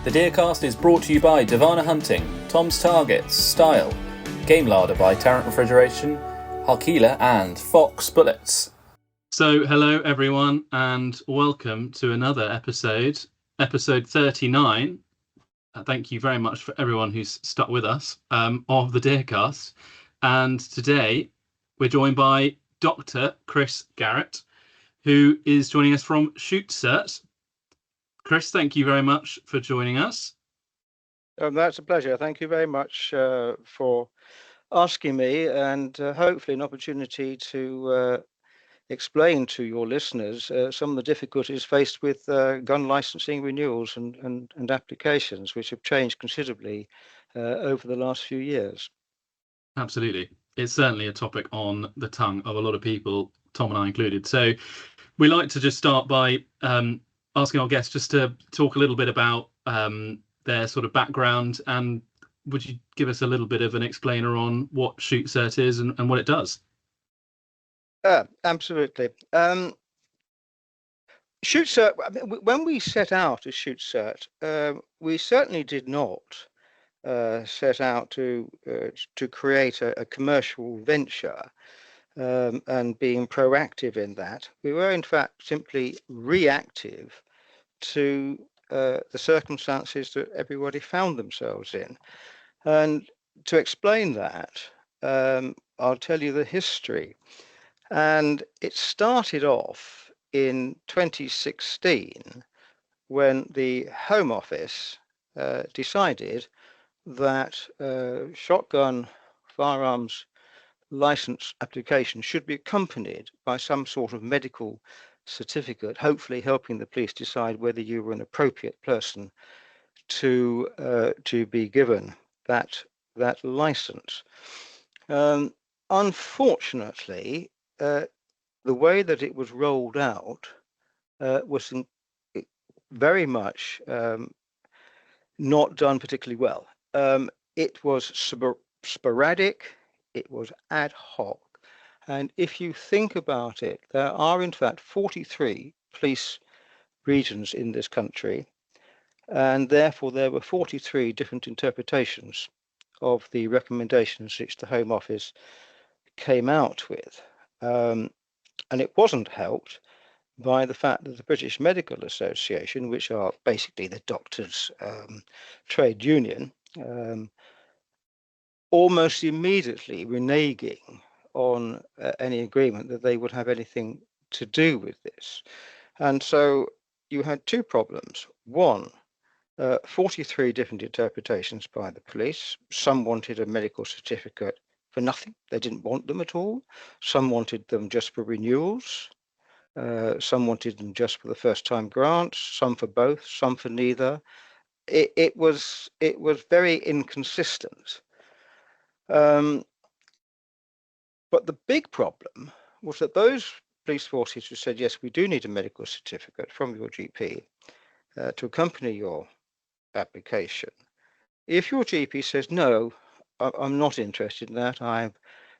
The Deercast is brought to you by Divana Hunting, Tom's Targets, Style, Game Larder by Tarrant Refrigeration, Harkeela and Fox Bullets. So hello everyone and welcome to another episode 39. Thank you very much for everyone who's stuck with us of the Deercast. And today we're joined by Dr. Chris Garrett, who is joining us from Shootsert. Chris, thank you very much for joining us. That's a pleasure. Thank you very much for asking me, and hopefully an opportunity to explain to your listeners some of the difficulties faced with gun licensing renewals and applications, which have changed considerably over the last few years. Absolutely. It's certainly a topic on the tongue of a lot of people, Tom and I included. So we like to just start by asking our guests just to talk a little bit about their sort of background, and would you give us a little bit of an explainer on what Shootsert is and what it does? Absolutely. Shootsert, when we set out as Shootsert, we certainly did not set out to create a commercial venture and being proactive in that. We were in fact simply reactive to the circumstances that everybody found themselves in. And to explain that, I'll tell you the history. And it started off in 2016 when the Home Office decided that shotgun firearms license application should be accompanied by some sort of medical certificate, hopefully helping the police decide whether you were an appropriate person to be given that license. Unfortunately, the way that it was rolled out was very much not done particularly well. It was sporadic, it was ad hoc. And if you think about it, there are in fact 43 police regions in this country, and therefore there were 43 different interpretations of the recommendations which the Home Office came out with. And it wasn't helped by the fact that the British Medical Association, which are basically the doctors' trade union, almost immediately reneging on any agreement that they would have anything to do with this. And so you had two problems. One, 43 different interpretations by the police. Some wanted a medical certificate for nothing. They didn't want them at all. Some wanted them just for renewals. Some wanted them just for the first time grants, some for both, some for neither. It was very inconsistent. But the big problem was that those police forces who said, yes, we do need a medical certificate from your GP to accompany your application. If your GP says, no, I'm not interested in that, I'm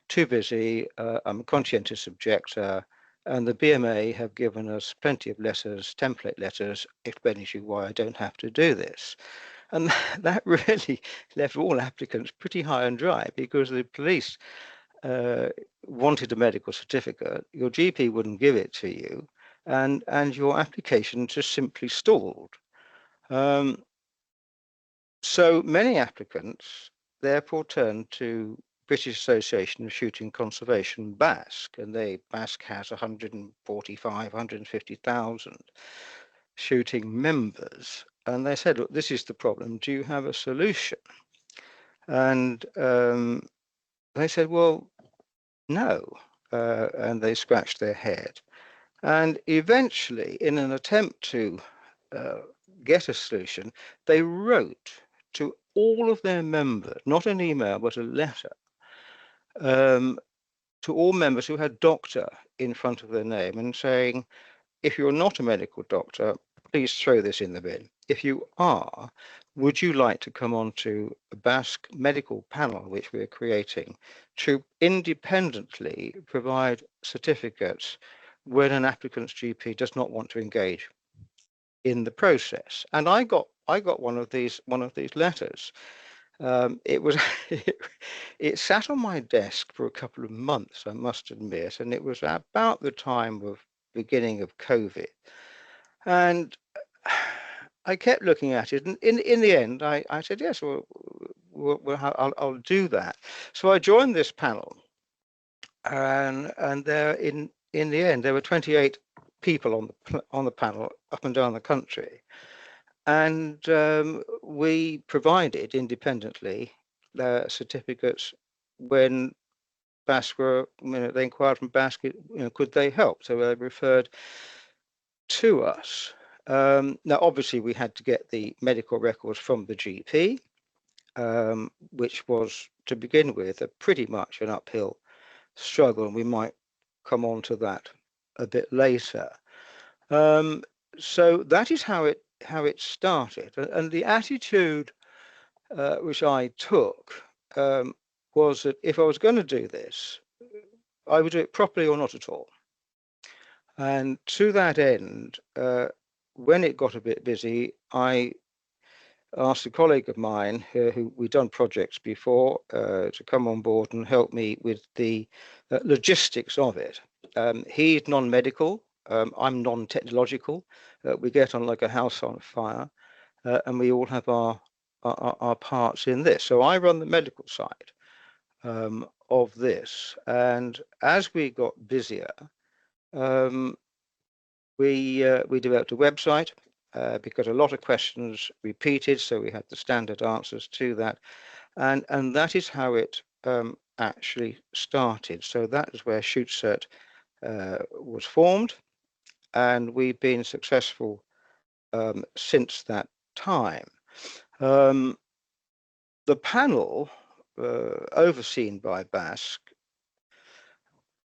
too busy, I'm a conscientious objector, and the BMA have given us plenty of letters, template letters, explaining to you why I don't have to do this. And that really left all applicants pretty high and dry, because the police wanted a medical certificate, your GP wouldn't give it to you, and your application just simply stalled. So many applicants therefore turned to British Association of Shooting Conservation, BASC, and BASC has 150,000 shooting members. And they said, look, this is the problem. Do you have a solution? And they said, well, no. And they scratched their head. And eventually, in an attempt to get a solution, they wrote to all of their members, not an email, but a letter, to all members who had doctor in front of their name, and saying, if you're not a medical doctor, please throw this in the bin. If you are, would you like to come on to a BASC medical panel, which we're creating, to independently provide certificates when an applicant's GP does not want to engage in the process? And I got I got one of these letters. It was it sat on my desk for a couple of months, I must admit, and it was about the time of beginning of COVID. And I kept looking at it, and in the end, I said, yes, I'll do that. So I joined this panel, and there in the end there were 28 people on the panel up and down the country, and we provided independently certificates when BASC they inquired from BASC, could they help? So they referred to us. Now, obviously, we had to get the medical records from the GP, which was, to begin with, pretty much an uphill struggle, and we might come on to that a bit later. So that is how it started, and the attitude which I took was that if I was going to do this, I would do it properly or not at all. And to that end, when it got a bit busy, I asked a colleague of mine who we'd done projects before to come on board and help me with the logistics of it. He's non-medical, I'm non-technological. We get on like a house on fire, and we all have our parts in this. So I run the medical side of this, and as we got busier, we developed a website because a lot of questions repeated, so we had the standard answers to that, and that is how it actually started. So that is where Shootsert was formed, and we've been successful since that time. The panel, overseen by BASC,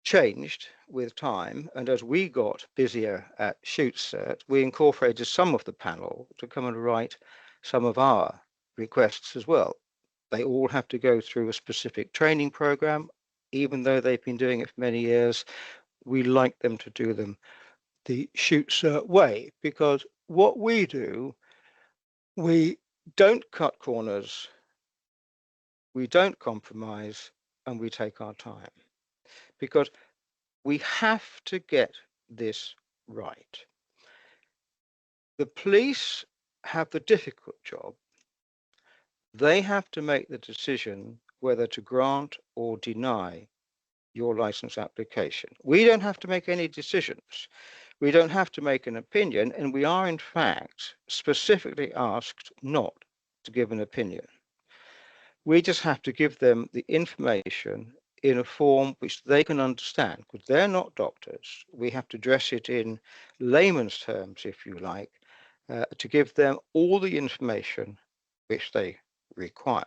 changed with time, and as we got busier at Shootsert, we incorporated some of the panel to come and write some of our requests as well. They all have to go through a specific training program. Even though they've been doing it for many years, we like them to do them the Shootsert way, because what we do, we don't cut corners, we don't compromise, and we take our time, because we have to get this right. The police have the difficult job. They have to make the decision whether to grant or deny your license application. We don't have to make any decisions. We don't have to make an opinion, and we are in fact specifically asked not to give an opinion. We just have to give them the information in a form which they can understand, because they're not doctors. We have to dress it in layman's terms, if you like, to give them all the information which they require.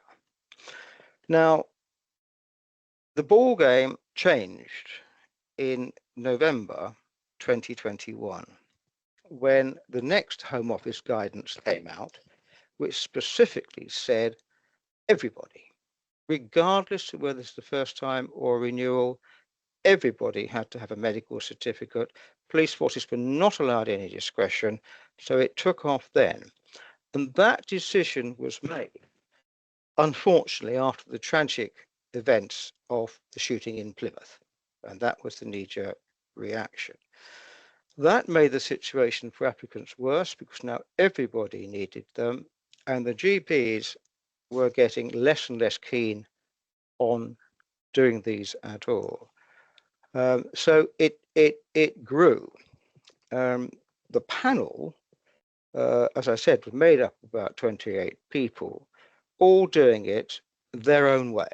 Now, the ball game changed in November 2021, when the next Home Office guidance came out, which specifically said everybody, regardless of whether it's the first time or renewal, everybody had to have a medical certificate. Police forces were not allowed any discretion, so it took off then. And that decision was made, unfortunately, after the tragic events of the shooting in Plymouth, and that was the knee-jerk reaction. That made the situation for applicants worse, because now everybody needed them, and the GPs were getting less and less keen on doing these at all. So it grew. The panel, as I said, was made up of about 28 people, all doing it their own way.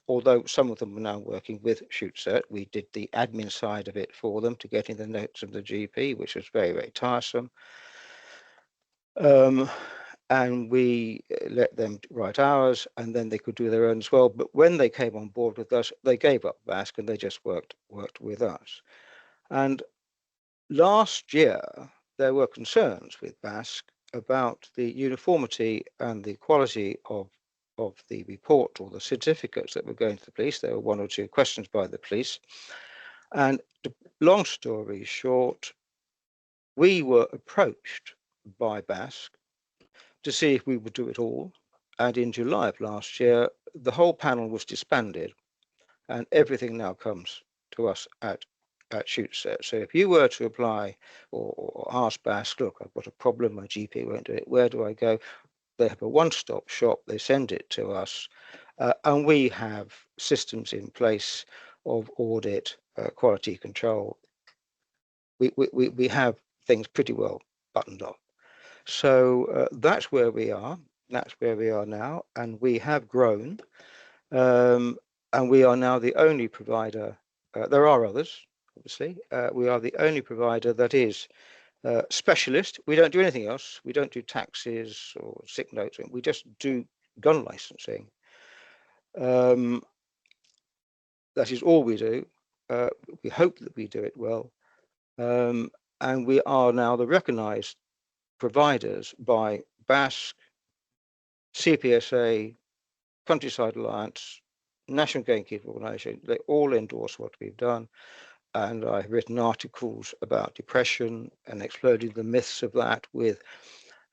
Although some of them were now working with Shootsert, we did the admin side of it for them to get in the notes of the GP, which was very, very tiresome. And we let them write ours, and then they could do their own as well. But when they came on board with us, they gave up BASC and they just worked with us. And last year, there were concerns with BASC about the uniformity and the quality of the report or the certificates that were going to the police. There were one or two questions by the police. And long story short, we were approached by BASC to see if we would do it all. And in July of last year, the whole panel was disbanded, and everything now comes to us at Shootsert. So if you were to apply or ask BAS, look, I've got a problem, my GP won't do it, where do I go? They have a one-stop shop, they send it to us, and we have systems in place of audit, quality control. We have things pretty well buttoned up. So that's where we are. That's where we are now, and we have grown, and we are now the only provider. There are others, obviously. We are the only provider that is specialist. We don't do anything else. We don't do taxes or sick notes. We just do gun licensing. That is all we do. We hope that we do it well, and we are now the recognised providers by BASC, CPSA, Countryside Alliance, National Gamekeeper Organisation. They all endorse what we've done. And I've written articles about depression and exploding the myths of that with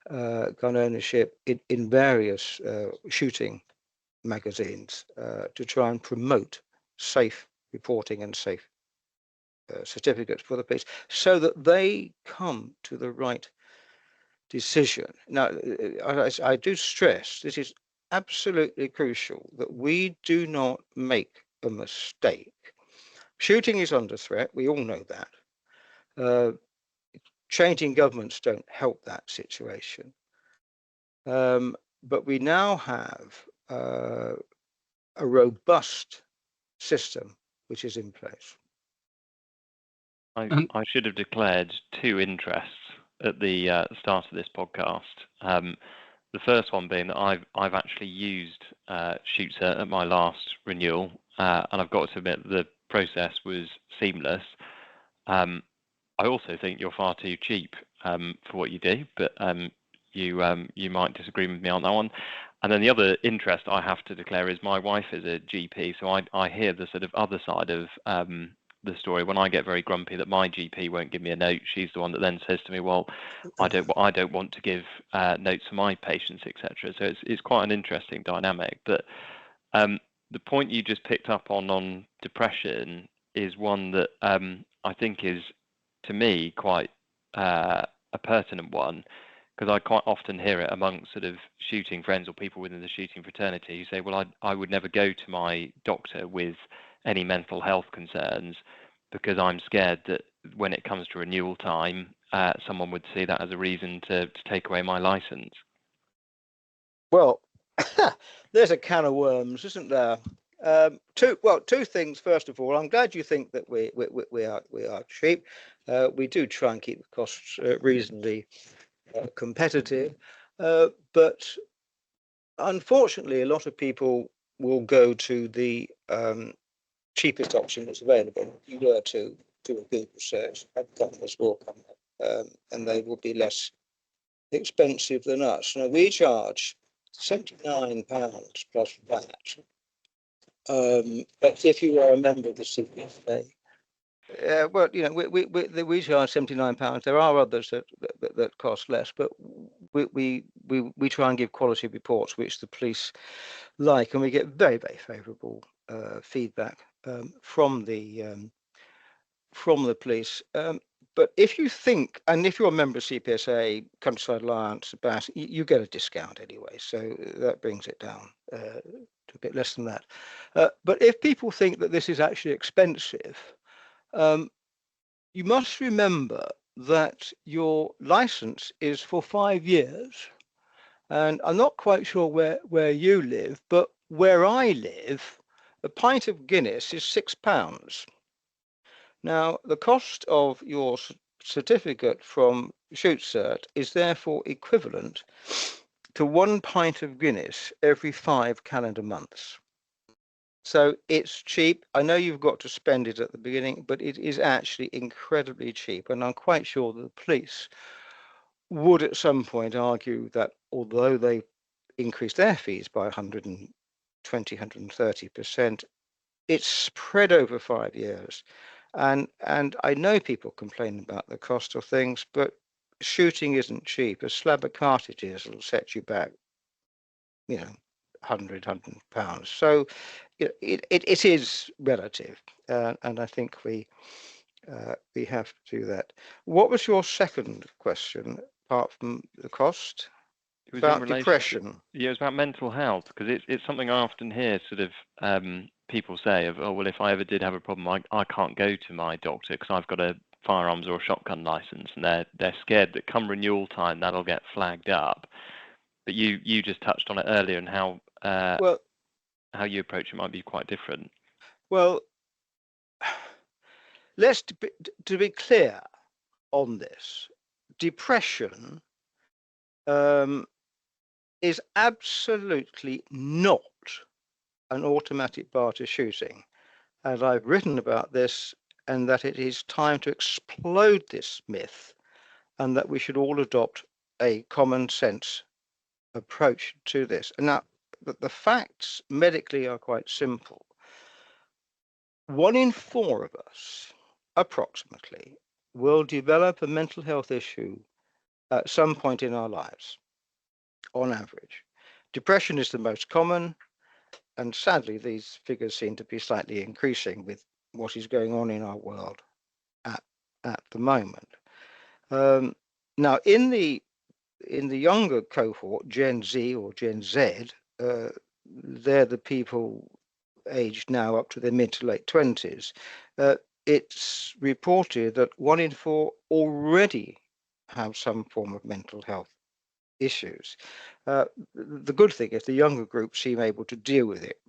gun ownership in various shooting magazines to try and promote safe reporting and safe certificates for the police so that they come to the right decision. Now, I do stress this is absolutely crucial that we do not make a mistake. Shooting is under threat. We all know that. Changing governments don't help that situation. But we now have a robust system which is in place. I should have declared two interests at the start of this podcast. The first one being that I've actually used Shootsert at my last renewal, and I've got to admit the process was seamless. I also think you're far too cheap for what you do, but you might disagree with me on that one. And then the other interest I have to declare is my wife is a GP, so I hear the sort of other side of the story. When I get very grumpy that my GP won't give me a note, she's the one that then says to me, "Well, I don't want to give notes to my patients, etc." So it's quite an interesting dynamic. But the point you just picked up on depression is one that I think is, to me, quite a pertinent one, because I quite often hear it amongst sort of shooting friends or people within the shooting fraternity who say, well, I would never go to my doctor with any mental health concerns because I'm scared that when it comes to renewal time, someone would see that as a reason to take away my license. Well, there's a can of worms, isn't there? Two things. First of all, I'm glad you think that we are cheap. We do try and keep the costs reasonably competitive, but unfortunately, a lot of people will go to the cheapest option that's available. If you were to do a Google search, companies will come up, and they will be less expensive than us. Now, we charge £79 plus VAT. But if you are a member of the CPSA, well, you know, we charge £79. There are others that cost less, but we try and give quality reports which the police like, and we get very, very favourable feedback from the police. But if you think, and if you're a member of CPSA, Countryside Alliance, BAS, you get a discount anyway, so that brings it down to a bit less than that. But if people think that this is actually expensive, you must remember that your license is for 5 years. And I'm not quite sure where you live, but where I live, a pint of Guinness is £6. Now, the cost of your certificate from Shootsert is therefore equivalent to 1 pint of Guinness every 5 calendar months. So it's cheap. I know you've got to spend it at the beginning, but it is actually incredibly cheap. And I'm quite sure that the police would at some point argue that although they increased their fees by 120, 130%, it's spread over 5 years. And I know people complain about the cost of things, but shooting isn't cheap. A slab of cartridges will set you back, 100 pounds. So it is relative, and I think we have to do that. What was your second question, apart from the cost? It was About in relation depression. Yeah, it was about mental health, because it's something I often hear sort of people say of, oh, well, if I ever did have a problem, I can't go to my doctor because I've got a firearms or a shotgun license, and they're scared that come renewal time that'll get flagged up. But you just touched on it earlier, and how Well, you approach it might be quite different. well, let's to be clear on this. Depression is absolutely not an automatic bar to shooting, and I've written about this, and that it is time to explode this myth, and that we should all adopt a common sense approach to this. And now, the facts medically are quite simple. 1 in 4 of us, approximately, will develop a mental health issue at some point in our lives, on average. Depression is the most common, and sadly, these figures seem to be slightly increasing with what is going on in our world at the moment. Now, in the younger cohort, Gen Z or Gen Z, they're the people aged now up to their mid to late 20s. It's reported that 1 in 4 already have some form of mental health issues. The good thing is the younger group seem able to deal with it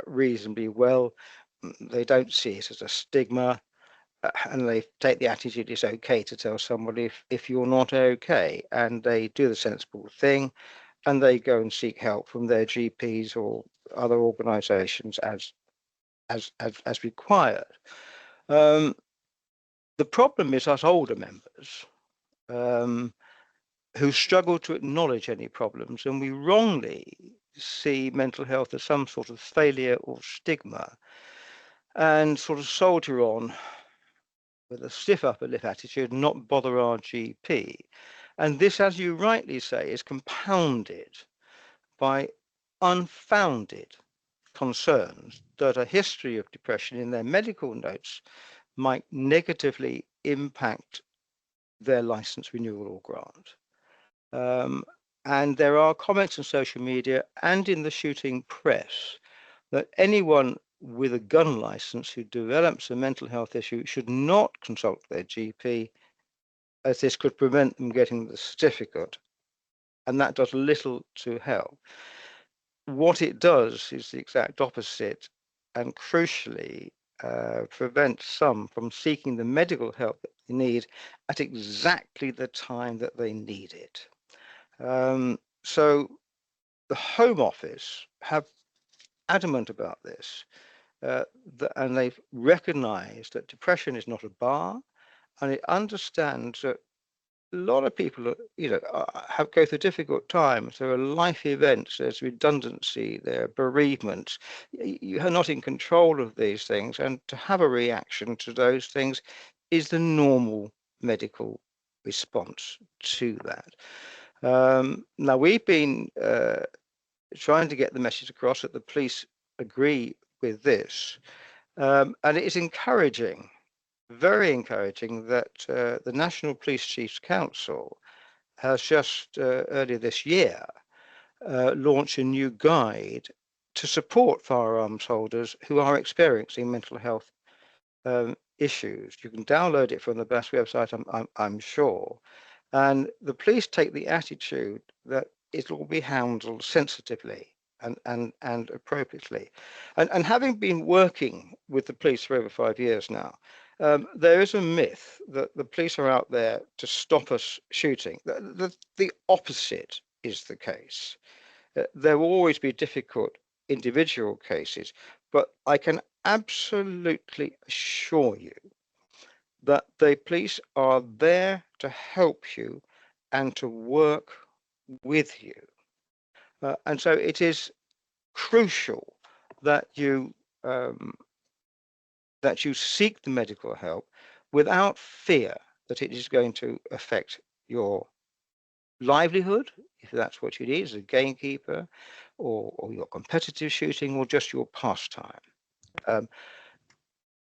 reasonably well. They don't see it as a stigma, and they take the attitude it's okay to tell somebody if you're not okay, and they do the sensible thing, and they go and seek help from their GPs or other organisations as required. The problem is us older members who struggle to acknowledge any problems, and we wrongly see mental health as some sort of failure or stigma, and sort of soldier on with a stiff upper lip attitude and not bother our GP. And this, as you rightly say, is compounded by unfounded concerns that a history of depression in their medical notes might negatively impact their license renewal or grant. And there are comments on social media and in the shooting press that anyone with a gun license who develops a mental health issue should not consult their GP, as this could prevent them getting the certificate. And that does little to help. What it does is the exact opposite, and crucially prevents some from seeking the medical help that they need at exactly the time that they need it. So the Home Office have adamant about this, and they've recognized that depression is not a bar, and it understands that a lot of people, have go through difficult times. There are life events, there's redundancy, there are bereavements. You are not in control of these things, and to have a reaction to those things is the normal medical response to that. Now, we've been trying to get the message across that the police agree with this, and it is encouraging, very encouraging, that the National Police Chiefs Council has just earlier this year launched a new guide to support firearms holders who are experiencing mental health issues. You can download it from the BAS website, I'm sure, and the police take the attitude that it will be handled sensitively and appropriately. And having been working with the police for over 5 years now, there is a myth that the police are out there to stop us shooting. The opposite is the case. There will always be difficult individual cases, but I can absolutely assure you that the police are there to help you and to work with you. And so it is crucial that you seek the medical help without fear that it is going to affect your livelihood, if that's what you need as a gamekeeper, or your competitive shooting, or just your pastime.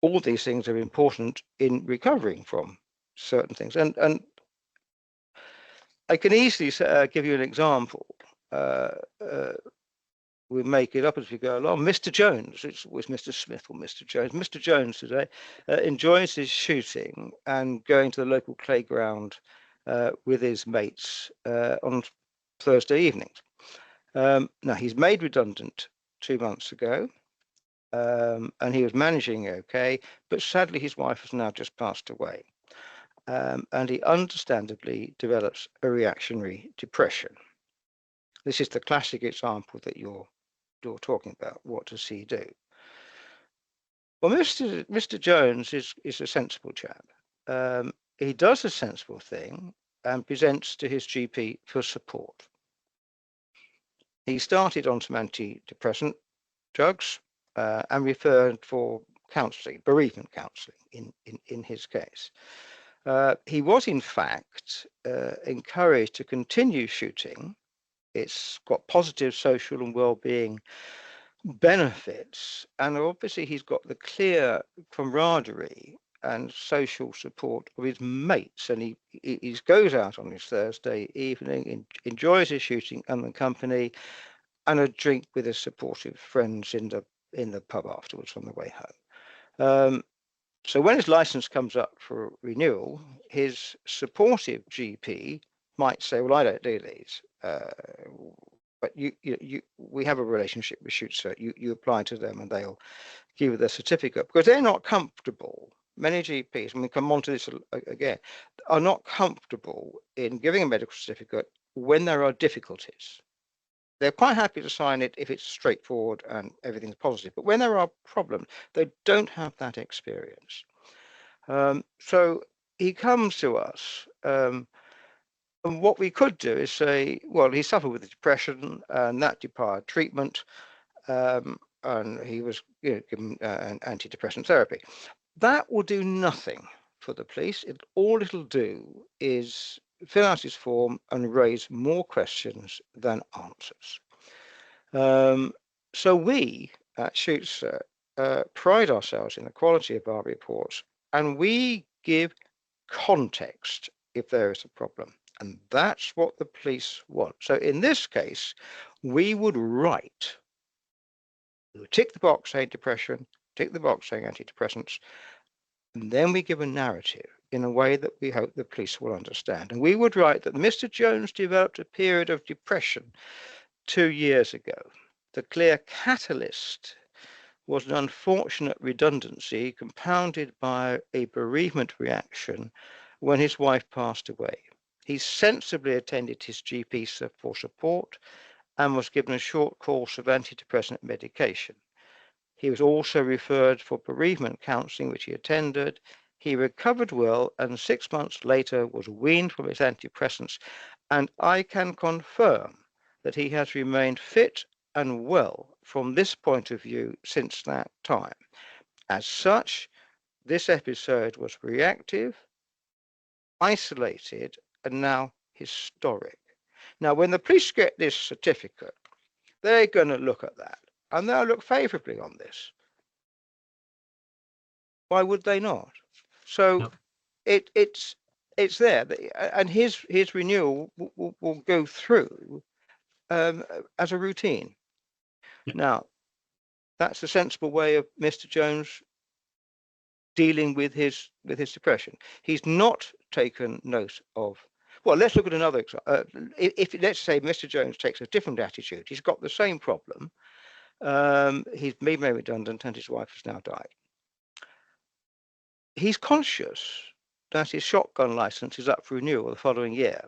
All these things are important in recovering from certain things. And I can easily give you an example. We make it up as we go along. Mr. Jones, it's always Mr. Smith or Mr. Jones. Mr. Jones today enjoys his shooting and going to the local playground with his mates on Thursday evenings. Now, he's made redundant 2 months ago, and he was managing okay, but sadly his wife has now just passed away. And he understandably develops a reactionary depression. This is the classic example that you're talking about. What does he do? Well, Mr. Jones is a sensible chap. He does a sensible thing and presents to his GP for support. He started on some antidepressant drugs and referred for counselling, bereavement counselling in his case. He was, in fact, encouraged to continue shooting. It's got positive social and well-being benefits, and obviously he's got the clear camaraderie and social support of his mates, and he goes out on his Thursday evening, enjoys his shooting and the company, and a drink with his supportive friends in the pub afterwards on the way home. So when his license comes up for renewal, his supportive GP might say, well, I don't do these, but we have a relationship with Shootsert. You apply to them and they'll give you the certificate, because they're not comfortable. Many GPs, and we come on to this again, are not comfortable in giving a medical certificate when there are difficulties. They're quite happy to sign it if it's straightforward and everything's positive. But when there are problems, they don't have that experience. So he comes to us, and what we could do is say, well, he suffered with depression, and that required treatment, and he was given an antidepressant therapy. That will do nothing for the police. All it'll do is fill out his form and raise more questions than answers. So we at Shootsert pride ourselves in the quality of our reports, and we give context if there is a problem. And that's what the police want. So in this case, we would tick the box saying depression, tick the box saying antidepressants, and then we give a narrative in a way that we hope the police will understand. And we would write that Mr. Jones developed a period of depression 2 years ago. The clear catalyst was an unfortunate redundancy compounded by a bereavement reaction when his wife passed away. He sensibly attended his GP for support and was given a short course of antidepressant medication. He was also referred for bereavement counselling, which he attended. He recovered well, and 6 months later was weaned from his antidepressants. And I can confirm that he has remained fit and well from this point of view since that time. As such, this episode was reactive, isolated, and now historic. Now, when the police get this certificate, they're going to look at that, and they'll look favourably on this. Why would they not? So it's there, and his renewal will go through as a routine. Yep. Now, that's a sensible way of Mr. Jones dealing with his depression. He's not taken note of. Well, let's look at another example. If let's say Mr. Jones takes a different attitude, he's got the same problem. He's been made redundant, and his wife has now died. He's conscious that his shotgun license is up for renewal the following year.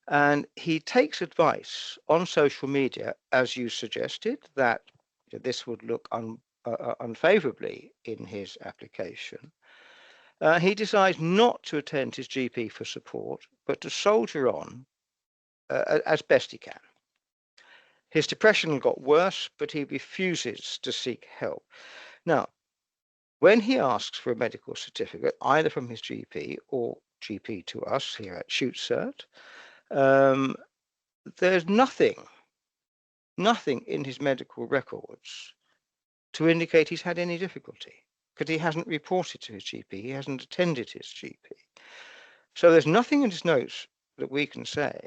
And he takes advice on social media, as you suggested, that this would look unfavorably in his application. He decides not to attend his GP for support, but to soldier on as best he can. His depression got worse, but he refuses to seek help. Now, when he asks for a medical certificate, either from his GP or GP to us here at Shootsert, there's nothing in his medical records to indicate he's had any difficulty, because he hasn't reported to his GP, he hasn't attended his GP. So there's nothing in his notes that we can say.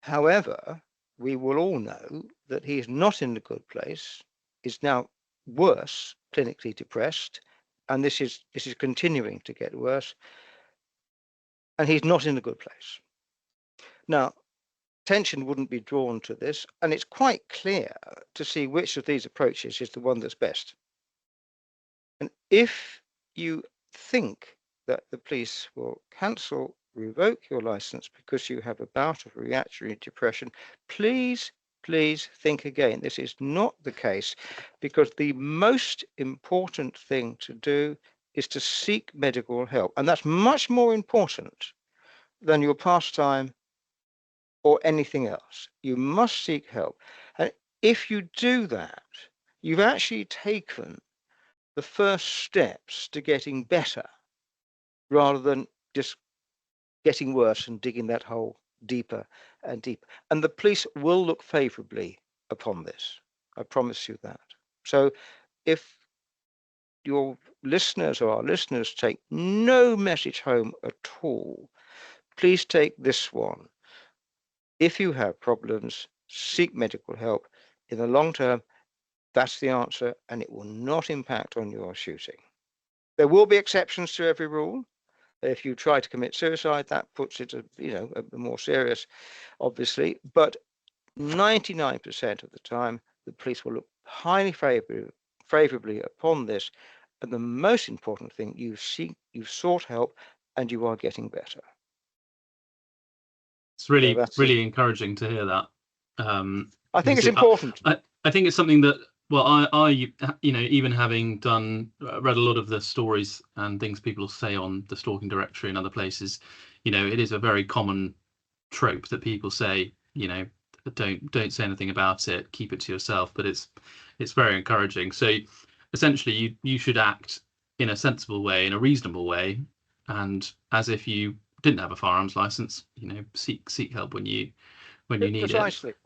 However, we will all know that he is not in a good place, is now worse, clinically depressed, and this is continuing to get worse, and he's not in a good place. Now, attention wouldn't be drawn to this, and it's quite clear to see which of these approaches is the one that's best. And if you think that the police will cancel, revoke your license because you have a bout of reactionary depression, please think again. This is not the case, because the most important thing to do is to seek medical help, and that's much more important than your pastime or anything else. You must seek help, and if you do that, you've actually taken the first steps to getting better, rather than just getting worse and digging that hole deeper and deeper. And the police will look favourably upon this. I promise you that. So if your listeners or our listeners take no message home at all, please take this one. If you have problems, seek medical help. In the long term, that's the answer, and it will not impact on your shooting. There will be exceptions to every rule. If you try to commit suicide, that puts it, a more serious, obviously. But 99% of the time, the police will look highly favourably upon this. And the most important thing, you've sought help, and you are getting better. It's really encouraging to hear that. I think it's important. I think it's something that, well, I even having read a lot of the stories and things people say on the stalking directory and other places, it is a very common trope that people say, don't say anything about it, keep it to yourself. But it's very encouraging. So essentially, you should act in a sensible way, in a reasonable way, and as if you didn't have a firearms license, seek help when you need Precisely. it.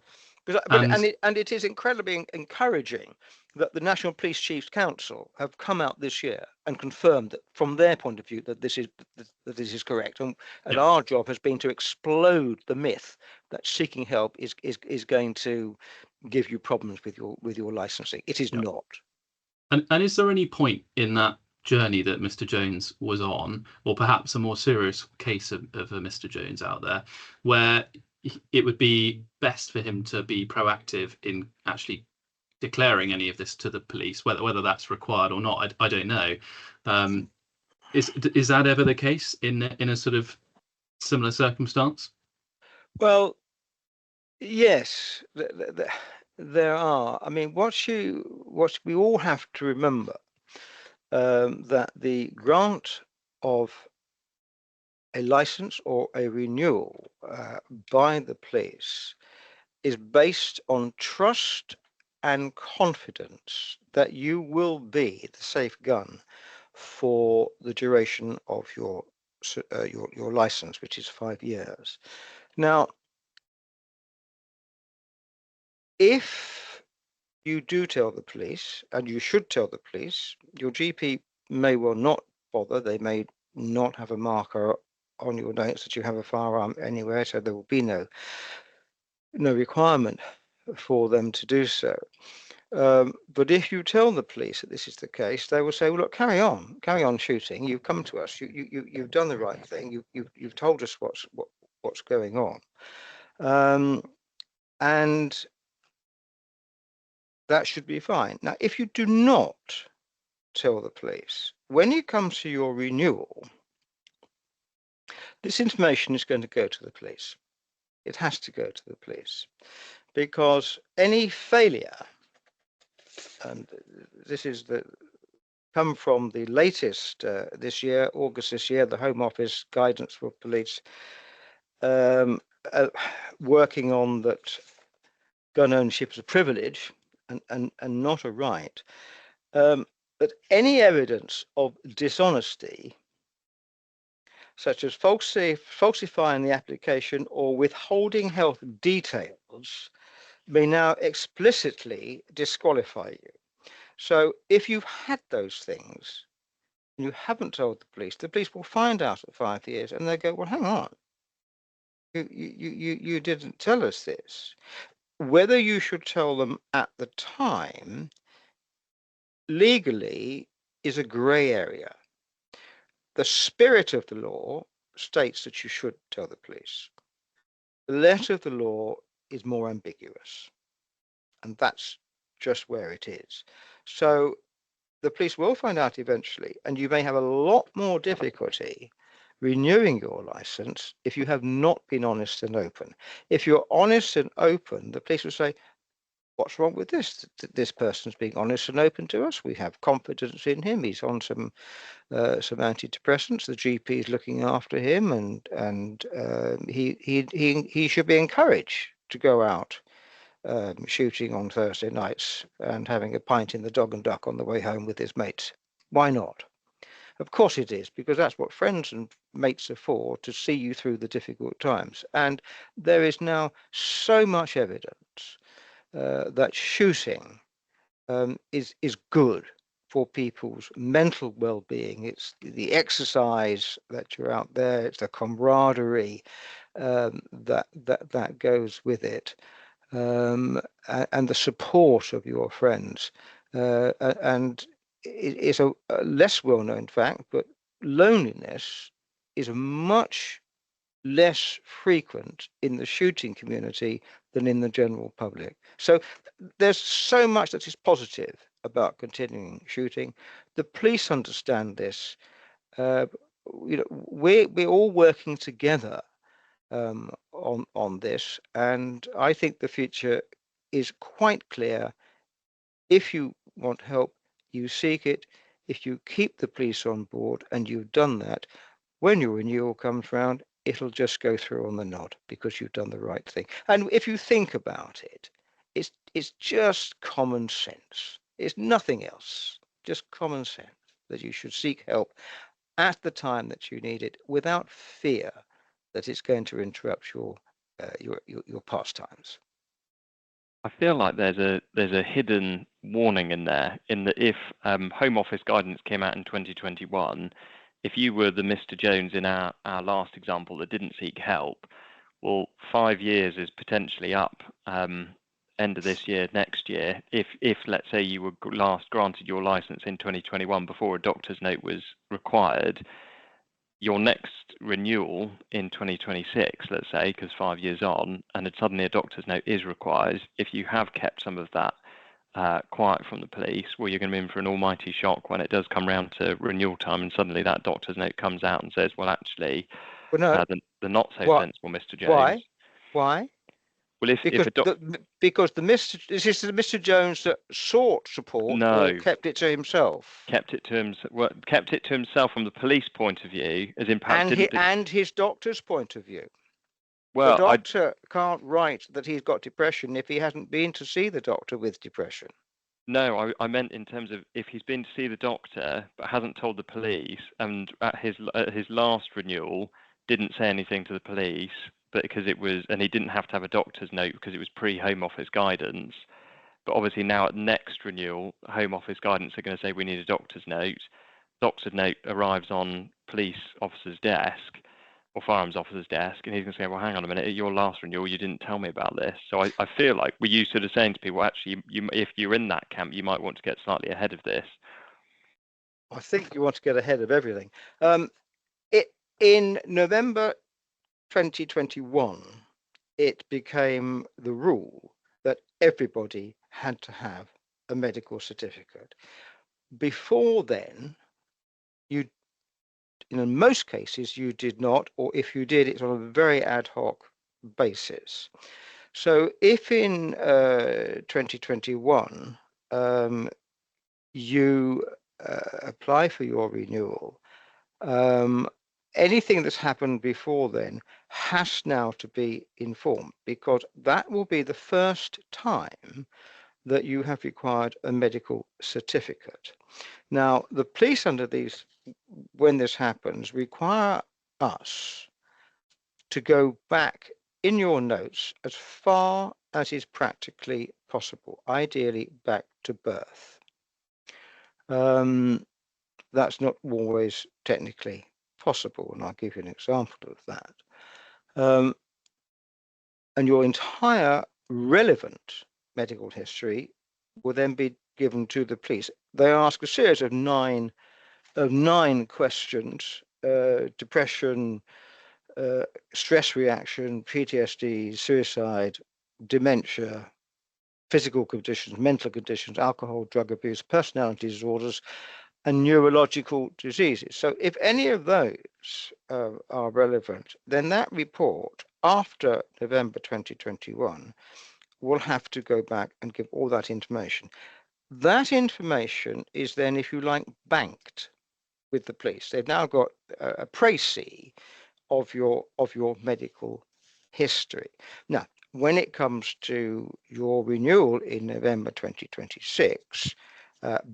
And it is incredibly encouraging that the National Police Chiefs Council have come out this year and confirmed that, from their point of view, that this is correct. And our job has been to explode the myth that seeking help is going to give you problems with your licensing. It is not. And is there any point in that journey that Mr. Jones was on, or perhaps a more serious case of a Mr. Jones out there, where it would be best for him to be proactive in actually declaring any of this to the police, whether that's required or not? I don't know. Is that ever the case in a sort of similar circumstance? Well, yes, there are. I mean, what we all have to remember, that the grant of a license or a renewal by the police is based on trust and confidence that you will be the safe gun for the duration of your license, which is 5 years. Now, if you do tell the police, and you should tell the police, your GP may well not bother. They may not have a marker on your notes that you have a firearm anywhere, so there will be no requirement for them to do so. But if you tell the police that this is the case, they will say, well, look, carry on shooting. You've come to us. You've done the right thing. You've told us what's going on, and that should be fine. Now, if you do not tell the police, when you come to your renewal, this information is going to go to the police. It has to go to the police, because any failure, and this is come from the latest this year, August this year, the Home Office guidance for police, working on that gun ownership is a privilege and not a right. But any evidence of dishonesty, such as falsifying the application or withholding health details, may now explicitly disqualify you. So if you've had those things and you haven't told the police will find out at 5 years, and they go, well, hang on, you didn't tell us this. Whether you should tell them at the time legally is a grey area. The spirit of the law states that you should tell the police. The letter of the law is more ambiguous, and that's just where it is. So the police will find out eventually, and you may have a lot more difficulty renewing your license if you have not been honest and open. If you're honest and open, the police will say, what's wrong with this? This person's being honest and open to us. We have confidence in him. He's on some antidepressants. The GP is looking after him, and he should be encouraged to go out shooting on Thursday nights and having a pint in the Dog and Duck on the way home with his mates. Why not? Of course it is, because that's what friends and mates are for, to see you through the difficult times. And there is now so much evidence that shooting is good for people's mental well-being. It's the exercise that you're out there. It's the camaraderie that goes with it, and the support of your friends. And it's a less well-known fact, but loneliness is much less frequent in the shooting community than in the general public. So there's so much that is positive about continuing shooting. The police understand this. We're all working together on this, and I think the future is quite clear. If you want help, you seek it. If you keep the police on board, and you've done that, when your renewal comes round, it'll just go through on the nod because you've done the right thing. And if you think about it, it's just common sense. It's nothing else, just common sense that you should seek help at the time that you need it, without fear that it's going to interrupt your pastimes. I feel like there's a hidden warning in there, in that if Home Office guidance came out in 2021, if you were the Mr. Jones in our last example that didn't seek help, well, 5 years is potentially up, end of this year, next year. If let's say you were last granted your license in 2021 before a doctor's note was required, your next renewal in 2026, let's say, because 5 years on, and then suddenly a doctor's note is required, if you have kept some of that quiet from the police, well, you're going to be in for an almighty shock when it does come round to renewal time, and suddenly that doctor's note comes out and says, well, actually, the not so sensible Mr. Jones. Why? Well, because is this the Mr. Jones that sought support, or kept it to himself? Kept it to himself from the police point of view, as in perhaps and his doctor's point of view. Well, the doctor can't write that he's got depression if he hasn't been to see the doctor with depression. No, I meant in terms of if he's been to see the doctor but hasn't told the police, and at his last renewal didn't say anything to the police, but because it was, and he didn't have to have a doctor's note because it was pre-Home Office guidance. But obviously now at next renewal, Home Office guidance are going to say we need a doctor's note. Doctor's note arrives on police officer's desk or firearms officer's desk, and he's going to say, well, hang on a minute, at your last renewal, you didn't tell me about this. So I feel like we're used to saying to people, actually, if you're in that camp, you might want to get slightly ahead of this. I think you want to get ahead of everything. In November 2021, it became the rule that everybody had to have a medical certificate. Before then, in most cases, you did not, or if you did, it's on a very ad hoc basis. So if in 2021 you apply for your renewal, anything that's happened before then has now to be informed, because that will be the first time that you have required a medical certificate. Now, the police under these, when this happens, require us to go back in your notes as far as is practically possible, ideally back to birth. That's not always technically possible, and I'll give you an example of that. And your entire relevant medical history will then be given to the police. They ask a series of nine questions: depression, stress reaction, PTSD, suicide, dementia, physical conditions, mental conditions, alcohol, drug abuse, personality disorders, and neurological diseases. So if any of those are relevant, then that report after November 2021 will have to go back and give all that information. That information is then, if you like, banked with the police. They've now got a précis of your medical history. Now, when it comes to your renewal in November 2026,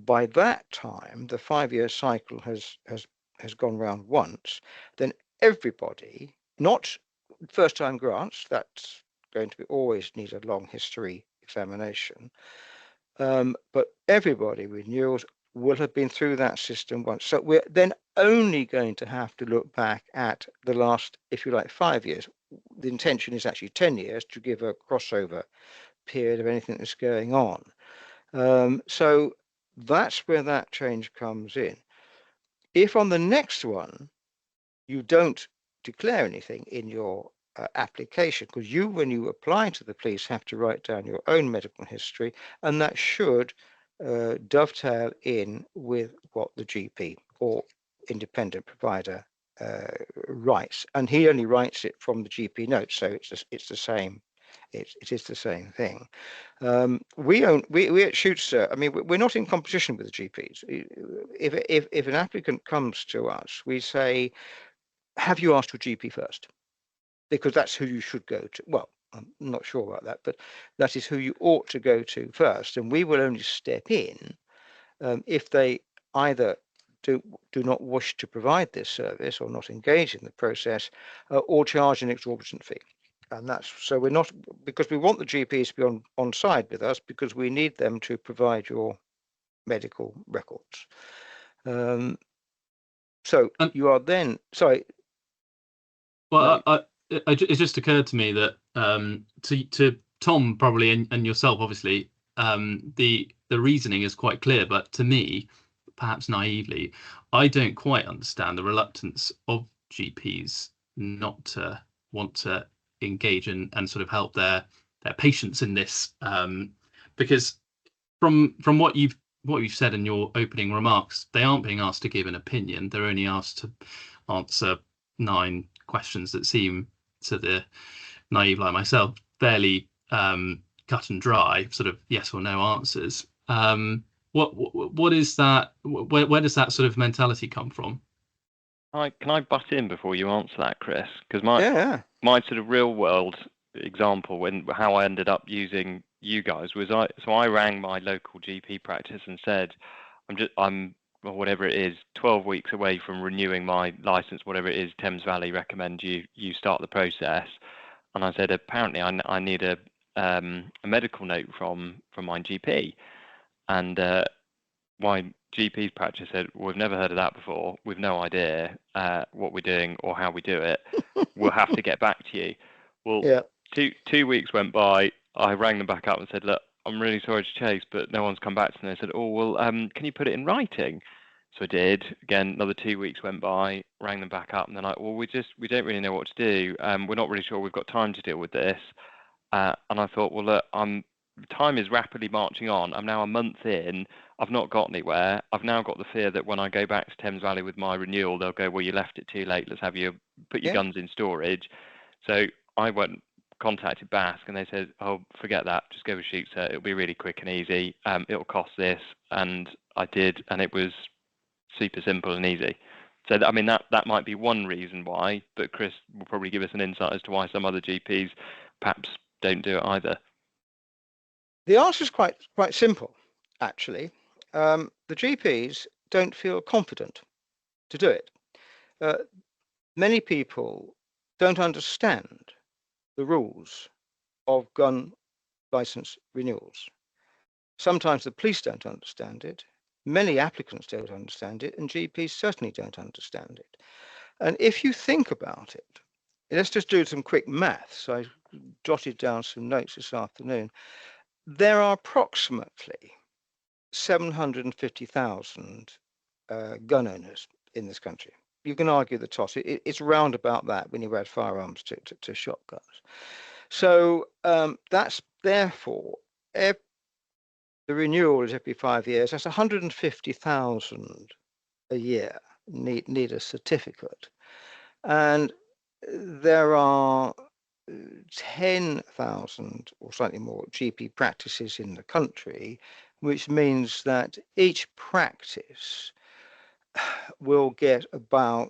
by that time, the 5-year cycle has gone round once. Then everybody, not first-time grants, that's going to be always need a long history examination, but everybody renewals will have been through that system once. So we're then only going to have to look back at the last, if you like, 5 years. The intention is actually 10 years to give a crossover period of anything that's going on. So that's where that change comes in. If on the next one you don't declare anything in your application, because you, when you apply to the police, have to write down your own medical history, and that should dovetail in with what the GP or independent provider writes, and he only writes it from the GP notes, so it's the same. It is the same thing. We at Shootsert, I mean, we're not in competition with the GPs. If an applicant comes to us, we say, have you asked your GP first? Because that's who you should go to. Well, I'm not sure about that, but that is who you ought to go to first. And we will only step in if they either do not wish to provide this service or not engage in the process, or charge an exorbitant fee. And that's so we're not, because we want the GPs to be on side with us, because we need them to provide your medical records. So you are then sorry. Well, no. It just occurred to me that to Tom probably and yourself, obviously, the reasoning is quite clear, but to me, perhaps naively, I don't quite understand the reluctance of GPs not to want to engage and sort of help their patients in this, because from what you've said in your opening remarks, they aren't being asked to give an opinion. They're only asked to answer 9 questions that seem, to the naive like myself, fairly cut and dry, sort of yes or no answers. What is that? Where does that sort of mentality come from? Can I butt in before you answer that, Chris? Because my sort of real world example, how I ended up using you guys was I rang my local GP practice and said, I'm whatever it is, 12 weeks away from renewing my license, whatever it is, Thames Valley recommend you start the process. And I said, apparently I need a medical note from my GP. And my GP's practice said, we've never heard of that before. We've no idea what we're doing or how we do it. We'll have to get back to you. Well, yeah. 2 weeks went by. I rang them back up and said, look, I'm really sorry to chase, but no one's come back to me. They said, oh, well, can you put it in writing? So I did. Again, another 2 weeks went by, rang them back up, and they're like, well, we don't really know what to do. We're not really sure we've got time to deal with this. And I thought, well, look, time is rapidly marching on. I'm now a month in. I've not got anywhere. I've now got the fear that when I go back to Thames Valley with my renewal, they'll go, well, you left it too late. Let's have you put your guns in storage. So I contacted Basque, and they said, oh, forget that. Just go with Shootsert. It'll be really quick and easy. It'll cost this. And I did, and it was super simple and easy. So, I mean, that might be one reason why, but Chris will probably give us an insight as to why some other GPs perhaps don't do it either. The answer is quite simple, actually. The GPs don't feel confident to do it. many people don't understand the rules of gun license renewals. Sometimes the police don't understand it. Many applicants don't understand it, and GPs certainly don't understand it. And if you think about it, let's just do some quick maths. I jotted down some notes this afternoon. There are approximately 750,000 gun owners in this country. You can argue the toss. It's round about that when you add firearms to shotguns. So that's therefore, the renewal is every 5 years. That's 150,000 a year need a certificate. And there are 10,000 or slightly more GP practices in the country, which means that each practice will get about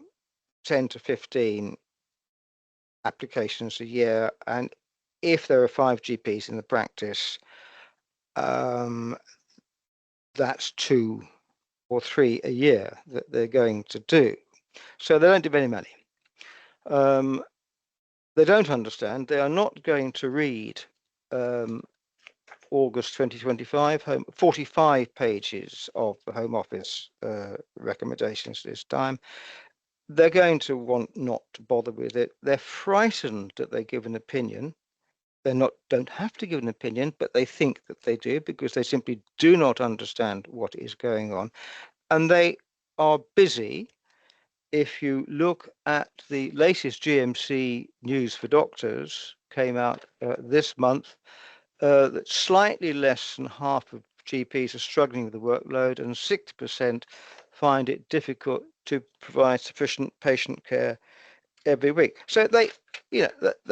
10 to 15 applications a year. And if there are 5 GPs in the practice, that's 2 or 3 a year that they're going to do. So they don't do very many. They don't understand. They are not going to read August 2025, 45 pages of the Home Office recommendations this time. They're going to want not to bother with it. They're frightened that they give an opinion. Don't have to give an opinion, but they think that they do because they simply do not understand what is going on. And they are busy. If you look at the latest GMC news for doctors, came out this month, that slightly less than half of GPs are struggling with the workload, and 60% find it difficult to provide sufficient patient care every week. So they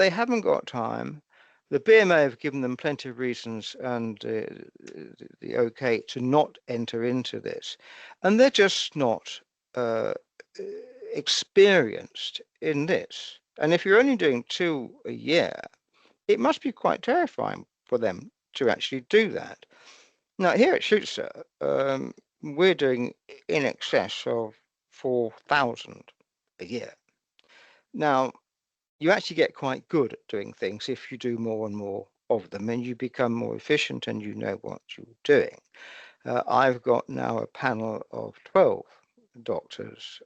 haven't got time. The BMA have given them plenty of reasons and the okay to not enter into this, and they're just not experienced in this. And if you're only doing 2 a year, it must be quite terrifying for them to actually do that. Now, here at Shootsert, we're doing in excess of 4,000 a year. Now, you actually get quite good at doing things if you do more and more of them, and you become more efficient and you know what you're doing. I've got now a panel of 12 doctors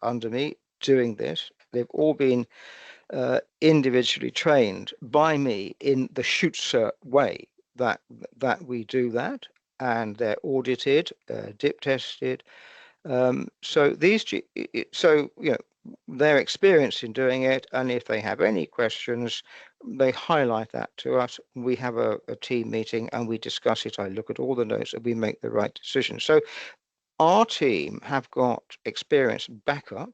under me doing this. They've all been individually trained by me in the Shootsert way that we do that, and they're audited, dip tested. So their experience in doing it, and if they have any questions, they highlight that to us. We have a team meeting and we discuss it. I look at all the notes and we make the right decision. So our team have got experience backup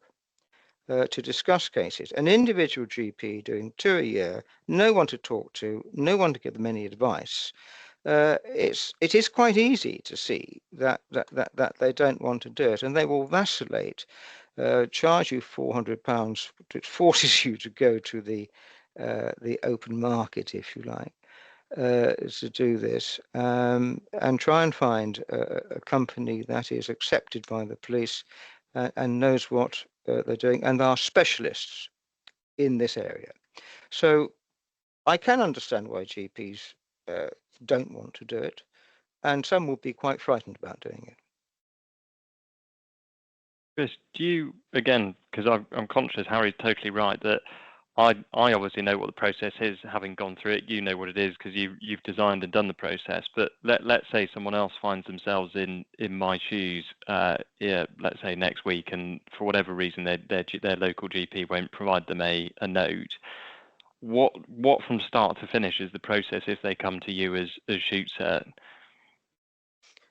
to discuss cases. An individual GP doing 2 a year, no one to talk to, no one to give them any advice. It is quite easy to see that they don't want to do it, and they will vacillate, charge you £400, which forces you to go to the open market, if you like, to do this, and try and find a company that is accepted by the police and knows what they're doing and are specialists in this area. So I can understand why GPs don't want to do it, and some will be quite frightened about doing it. Chris, do you, again, because I'm conscious Harry's totally right, that I obviously know what the process is, having gone through it. You know what it is because you've designed and done the process. But let's say someone else finds themselves in my shoes, let's say next week, and for whatever reason their local GP won't provide them a note. What from start to finish is the process if they come to you as Shootsert?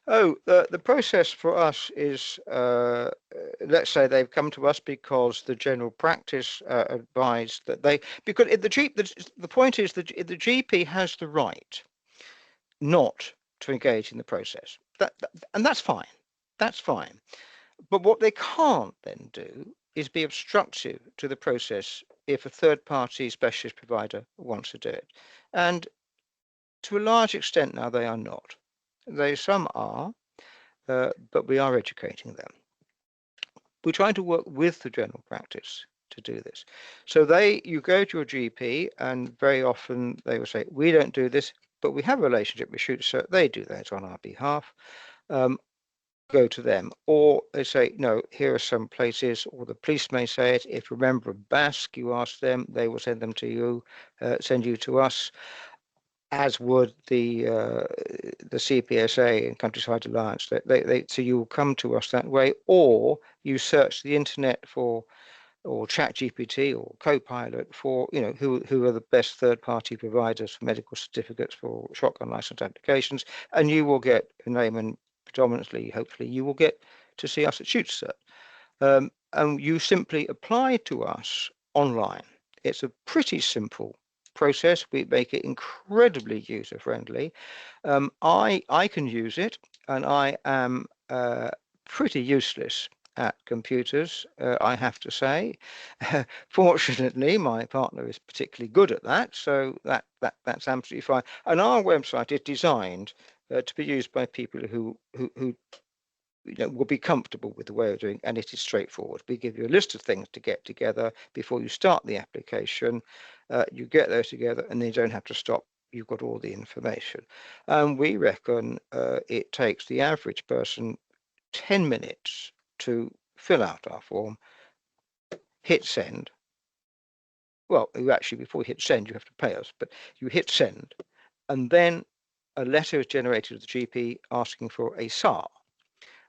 Oh, the process for us is, let's say they've come to us because the general practice advised that because the point is that the GP has the right not to engage in the process. And that's fine. That's fine. But what they can't then do is be obstructive to the process if a third-party specialist provider wants to do it. And to a large extent now, they are not. Some are, but we are educating them. We're trying to work with the general practice to do this. So you go to your GP, and very often they will say, we don't do this, but we have a relationship with Shootsert. They do that on our behalf. Go to them. Or they say, no, here are some places, or the police may say it. If you remember a BASC, you ask them, they will send them to you, send you to us, as would the CPSA and Countryside Alliance. So you will come to us that way, or you search the internet for, or ChatGPT or Copilot for, who are the best third-party providers for medical certificates for shotgun license applications, and you will get a name, and predominantly, hopefully, you will get to see us at Shootsert. And you simply apply to us online. It's a pretty simple process. We make it incredibly user-friendly. I can use it, and I am pretty useless at computers, I have to say. Fortunately, my partner is particularly good at that, so that's absolutely fine. And our website is designed to be used by people who will be comfortable with the way of doing, and it is straightforward. We give you a list of things to get together before you start the application. You get those together, and then you don't have to stop. You've got all the information. And we reckon it takes the average person 10 minutes to fill out our form, hit send. Well, you actually, before you hit send, you have to pay us, but you hit send, and then a letter is generated to the GP asking for a SAR,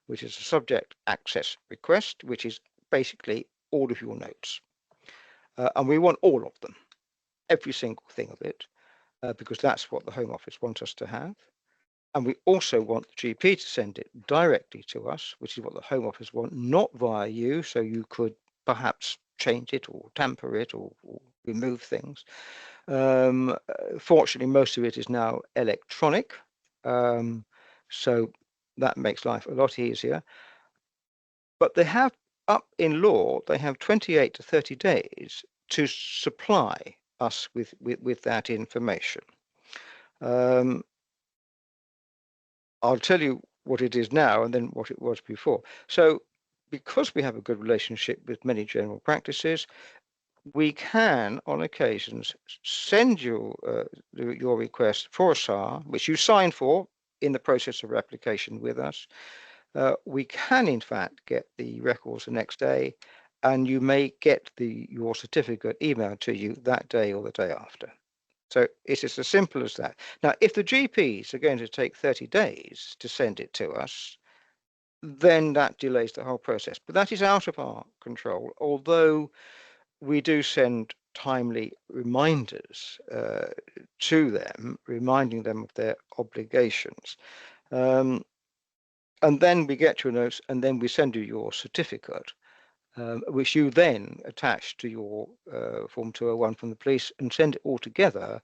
which is a subject access request, which is basically all of your notes. And we want all of them, every single thing of it, because that's what the Home Office wants us to have. And we also want the GP to send it directly to us, which is what the Home Office want, not via you, so you could perhaps change it or tamper it or remove things. Fortunately, most of it is now electronic, so that makes life a lot easier. But they have, up in law, they have 28 to 30 days to supply us with that information. I'll tell you what it is now and then what it was before. So because we have a good relationship with many general practices, we can, on occasions, send you your request for a SAR, which you sign for in the process of application with us. We can, in fact, get the records the next day, and you may get your certificate emailed to you that day or the day after. So it's as simple as that. Now, if the GPs are going to take 30 days to send it to us, then that delays the whole process. But that is out of our control, although we do send timely reminders to them, reminding them of their obligations. And then we get your notes, and then we send you your certificate, which you then attach to your Form 201 from the police and send it all together,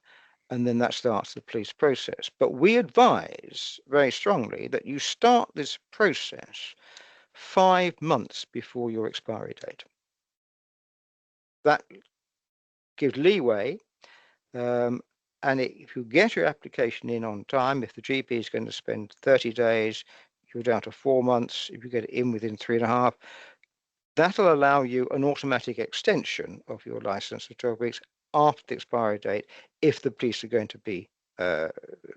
and then that starts the police process. But we advise very strongly that you start this process 5 months before your expiry date. That gives leeway, and if you get your application in on time, if the GP is going to spend 30 days, you're down to 4 months. If you get it in within 3.5, that'll allow you an automatic extension of your license for 12 weeks after the expiry date, if the police are going to be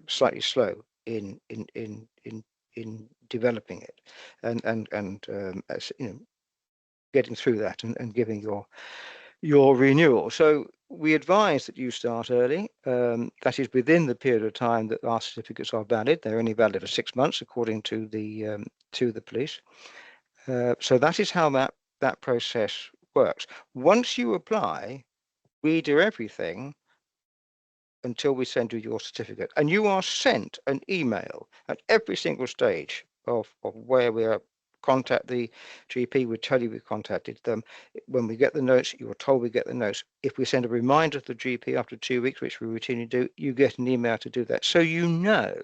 slightly slow in developing it, and getting through that and giving your renewal. So we advise that you start early. That is within the period of time that our certificates are valid. They're only valid for 6 months, according to the police. So that is how that process works. Once you apply, we do everything until we send you your certificate, and you are sent an email at every single stage of where we are. Contact the GP, we tell you we contacted them. When we get the notes, you are told we get the notes. If we send a reminder to the GP after 2 weeks, which we routinely do, you get an email to do that. So you know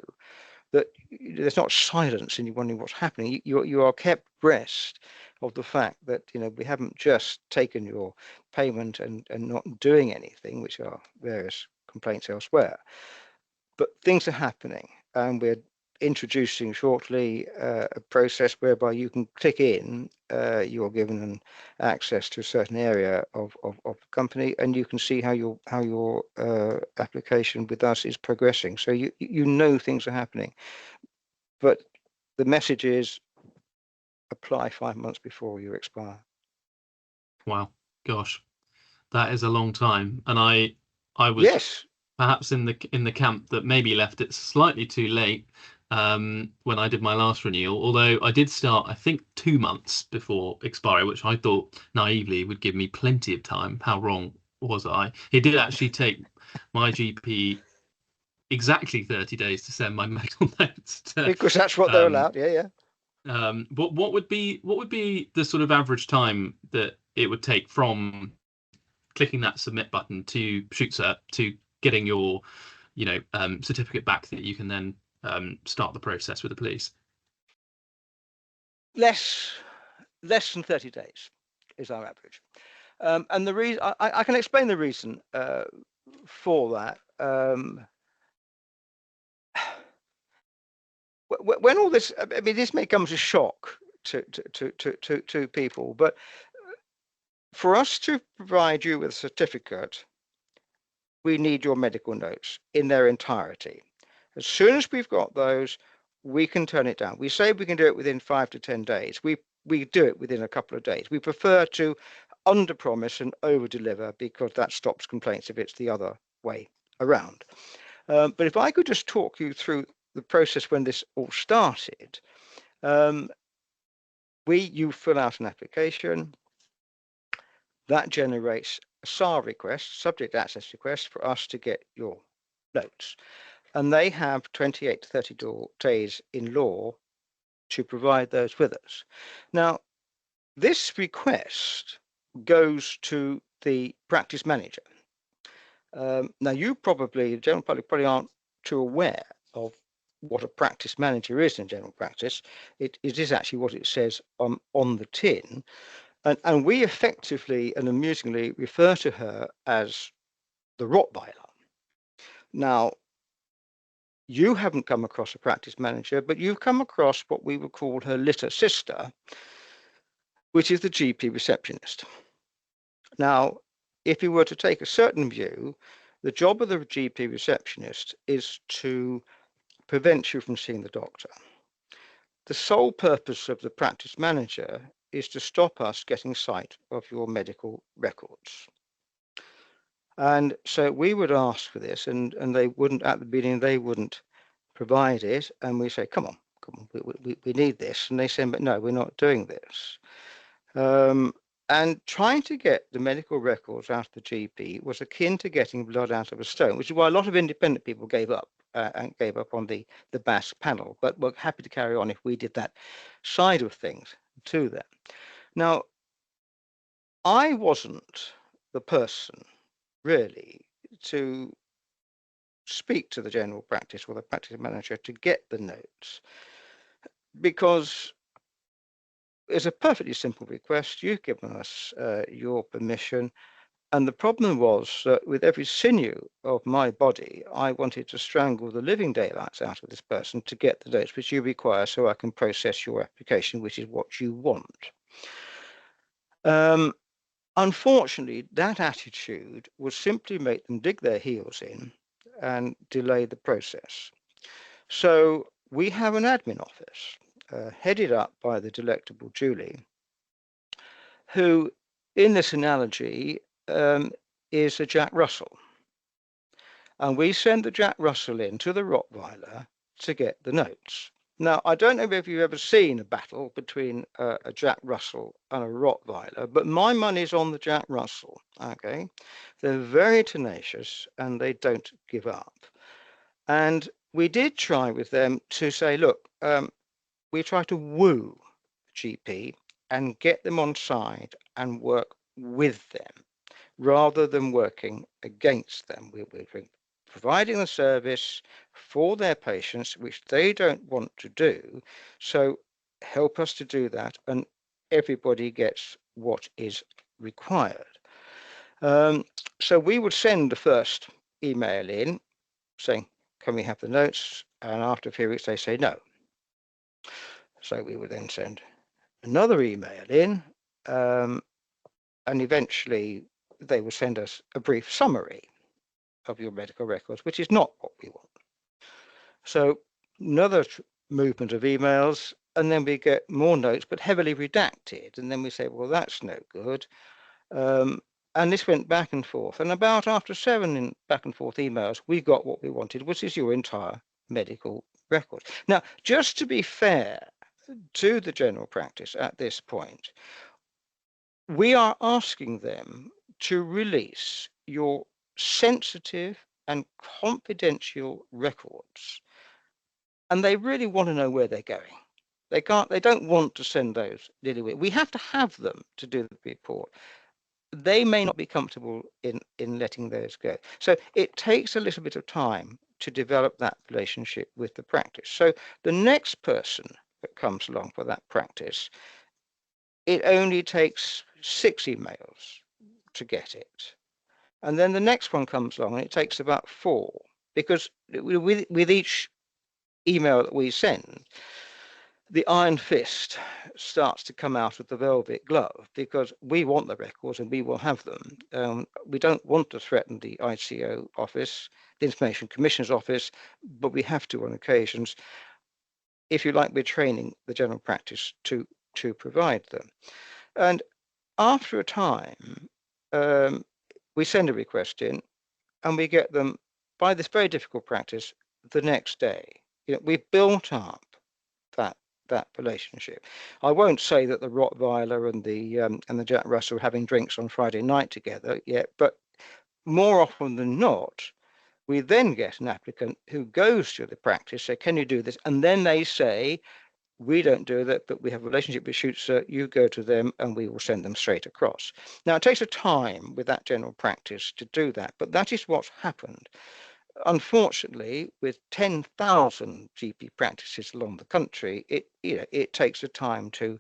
that there's not silence and you're wondering what's happening. You are kept abreast of the fact that we haven't just taken your payment and not doing anything, which are various complaints elsewhere, but things are happening, and we're introducing shortly a process whereby you can click in, you're given an access to a certain area of the company, and you can see how your application with us is progressing. So you know things are happening. But the message is apply 5 months before you expire. Wow, gosh, that is a long time. And I was perhaps in the camp that maybe left it slightly too late when I did my last renewal. Although I did start, I think, 2 months before expiry, which I thought naively would give me plenty of time. How wrong was I? It did actually take my GP exactly 30 days to send my medical notes to, because that's what they're allowed. what would be the sort of average time that it would take from clicking that submit button to Shootsert to getting your certificate back that you can then start the process with the police? Less than 30 days is our average. And the reason I can explain the reason for that. When all this, I mean, this may come as a shock to people, but for us to provide you with a certificate, we need your medical notes in their entirety. As soon as we've got those, we can turn it down. We say we can do it within 5 to 10 days. We do it within a couple of days. We prefer to under-promise and over-deliver because that stops complaints if it's the other way around. But if I could just talk you through the process when this all started, you fill out an application that generates a SAR request, subject access request, for us to get your notes, and they have 28 to 30 days in law to provide those with us. Now, this request goes to the practice manager. Now, the general public probably aren't too aware of what a practice manager is in general practice. It is actually what it says on the tin. And we effectively and amusingly refer to her as the Rottweiler. Now, you haven't come across a practice manager, but you've come across what we would call her litter sister, which is the GP receptionist. Now, if you were to take a certain view, the job of the GP receptionist is to prevent you from seeing the doctor. The sole purpose of the practice manager is to stop us getting sight of your medical records. And so we would ask for this, and they wouldn't, at the beginning, they wouldn't provide it. And we say, come on, we need this. And they say, but no, we're not doing this. And trying to get the medical records out of the GP was akin to getting blood out of a stone, which is why a lot of independent people gave up and gave up on the BAS panel. But we're happy to carry on if we did that side of things to them. Now, I wasn't the person really to speak to the general practice or the practice manager to get the notes, because it's a perfectly simple request. You've given us your permission. And the problem was that with every sinew of my body, I wanted to strangle the living daylights out of this person to get the notes which you require so I can process your application, which is what you want. Unfortunately, that attitude would simply make them dig their heels in and delay the process. So we have an admin office headed up by the delectable Julie, who, in this analogy, is a Jack Russell. And we send the Jack Russell in to the Rottweiler to get the notes. Now, I don't know if you've ever seen a battle between a Jack Russell and a Rottweiler, but my money's on the Jack Russell, okay? They're very tenacious and they don't give up. And we did try with them to say, look, we try to woo GP and get them on side and work with them rather than working against them. We're providing the service for their patients, which they don't want to do. So help us to do that, and everybody gets what is required. So we would send the first email in saying, can we have the notes? And after a few weeks, they say no. So we would then send another email in, and eventually they will send us a brief summary of your medical records, which is not what we want. So another movement of emails, and then we get more notes, but heavily redacted. And then we say, well, that's no good. And this went back and forth. And about after 7 back and forth emails, we got what we wanted, which is your entire medical record. Now, just to be fair to the general practice at this point, we are asking them to release your sensitive and confidential records. And they really want to know where they're going. They don't want to send those anywhere. We have to have them to do the report. They may not be comfortable in letting those go. So it takes a little bit of time to develop that relationship with the practice. So the next person that comes along for that practice, it only takes 6 emails to get it. And then the next one comes along and it takes about 4, because with each email that we send, the iron fist starts to come out of the velvet glove, because we want the records and we will have them. We don't want to threaten the ICO office, the Information Commissioner's office, but we have to on occasions. If you like, we're training the general practice to provide them. And after a time, we send a request in and we get them, by this very difficult practice, the next day. We've built up that relationship. I won't say that the Rottweiler and the Jack Russell are having drinks on Friday night together yet, but more often than not, we then get an applicant who goes to the practice, say, can you do this? And then they say, we don't do that, but we have a relationship with Shootsert. You go to them and we will send them straight across. Now, it takes a time with that general practice to do that, but that is what's happened. Unfortunately, with 10,000 GP practices along the country, it takes a time to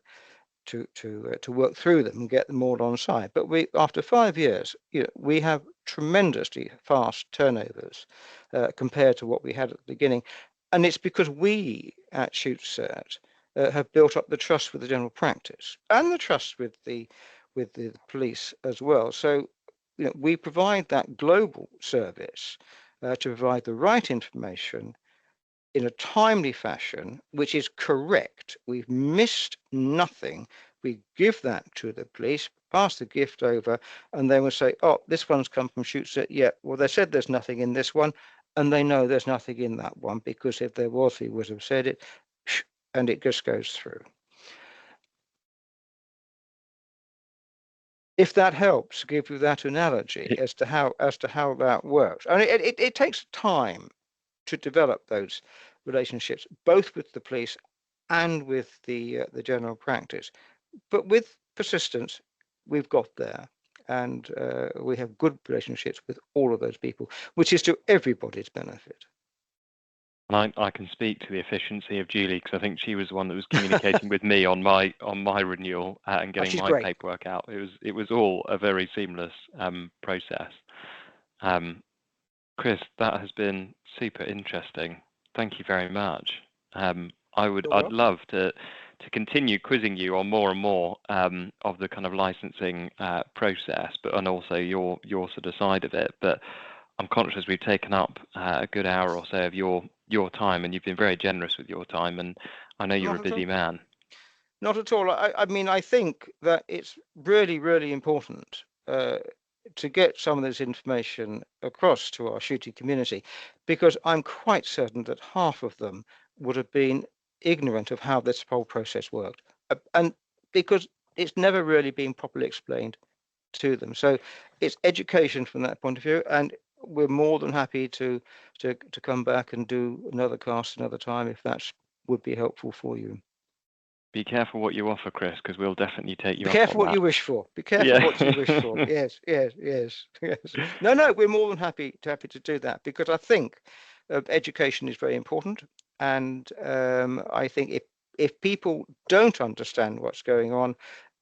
work through them and get them all on side. But after 5 years, we have tremendously fast turnovers compared to what we had at the beginning, and it's because we at Shootsert have built up the trust with the general practice and the trust with the police as well. So we provide that global service to provide the right information in a timely fashion, which is correct. We've missed nothing. We give that to the police, pass the gift over, and they will say, oh, this one's come from Shootsert. Yeah, well, they said there's nothing in this one, and they know there's nothing in that one, because if there was, he would have said it, and it just goes through. If that helps, give you that analogy as to how that works. I mean, it takes time to develop those relationships, both with the police and with the general practice. But with persistence, we've got there, and we have good relationships with all of those people, which is to everybody's benefit. And I can speak to the efficiency of Julie, because I think she was the one that was communicating with me on my renewal and getting my great. paperwork out. It was all a very seamless process. Chris, that has been super interesting. Thank you very much. I'd love to continue quizzing you on more and more of the kind of licensing process, and also your sort of side of it. But I'm conscious we've taken up a good hour or so of your time, and you've been very generous with your time, and I know you're a busy man. Not at all. I mean, I think that it's really, really important to get some of this information across to our shooting community, because I'm quite certain that half of them would have been ignorant of how this whole process worked, and because it's never really been properly explained to them. So it's education from that point of view, and we're more than happy to come back and do another cast another time if that would be helpful for you. Be careful what you offer, Chris, because we'll definitely take you. Be careful what you wish for. Be careful what you wish for. Yes. No, we're more than happy to do that, because I think education is very important, and I think if people don't understand what's going on,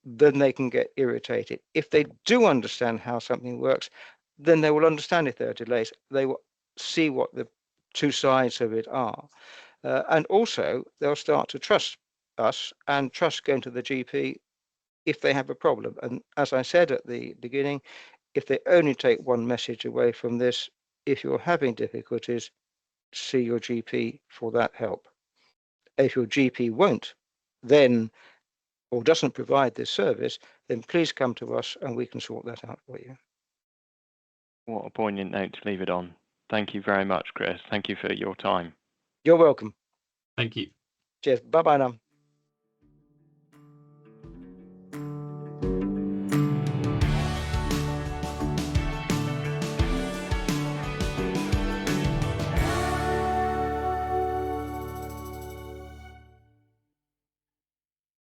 then they can get irritated. If they do understand how something works, then they will understand if there are delays. They will see what the two sides of it are. And also, they'll start to trust us and trust going to the GP if they have a problem. And as I said at the beginning, if they only take one message away from this, if you're having difficulties, see your GP for that help. If your GP won't, then, or doesn't provide this service, then please come to us and we can sort that out for you. What a poignant note to leave it on. Thank you very much, Chris. Thank you for your time. You're welcome. Thank you. Cheers. Bye-bye now.